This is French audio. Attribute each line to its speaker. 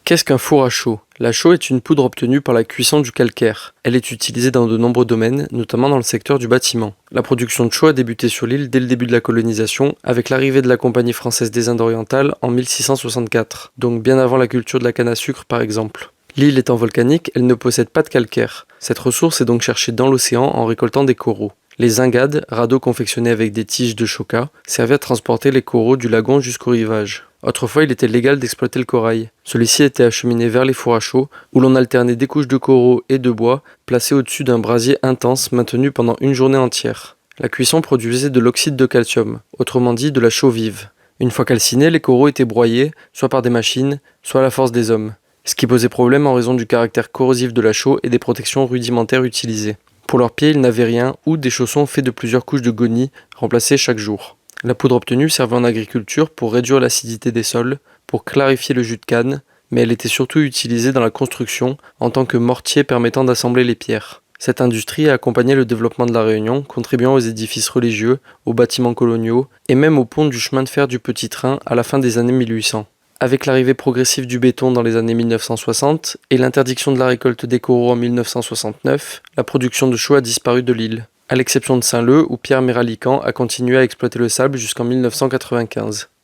Speaker 1: Qu'est-ce qu'un four à chaux? La chaux est une poudre obtenue par la cuisson du calcaire. Elle est utilisée dans de nombreux domaines, notamment dans le secteur du bâtiment. La production de chaux a débuté sur l'île dès le début de la colonisation, avec l'arrivée de la Compagnie française des Indes orientales en 1664, donc bien avant la culture de la canne à sucre par exemple. L'île étant volcanique, elle ne possède pas de calcaire. Cette ressource est donc cherchée dans l'océan en récoltant des coraux. Les zingades, radeaux confectionnés avec des tiges de choca, servaient à transporter les coraux du lagon jusqu'au rivage. Autrefois, il était légal d'exploiter le corail. Celui-ci était acheminé vers les fours à chaux, où l'on alternait des couches de coraux et de bois placées au-dessus d'un brasier intense maintenu pendant une journée entière. La cuisson produisait de l'oxyde de calcium, autrement dit de la chaux vive. Une fois calcinés, les coraux étaient broyés, soit par des machines, soit à la force des hommes. Ce qui posait problème en raison du caractère corrosif de la chaux et des protections rudimentaires utilisées. Pour leurs pieds, ils n'avaient rien ou des chaussons faits de plusieurs couches de goni, remplacées chaque jour. La poudre obtenue servait en agriculture pour réduire l'acidité des sols, pour clarifier le jus de canne, mais elle était surtout utilisée dans la construction en tant que mortier permettant d'assembler les pierres. Cette industrie a accompagné le développement de la Réunion, contribuant aux édifices religieux, aux bâtiments coloniaux et même au pont du chemin de fer du Petit Train à la fin des années 1800. Avec l'arrivée progressive du béton dans les années 1960 et l'interdiction de la récolte des coraux en 1969, la production de chaux a disparu de l'île, à l'exception de Saint-Leu où Pierre Méralican a continué à exploiter le sable jusqu'en 1995.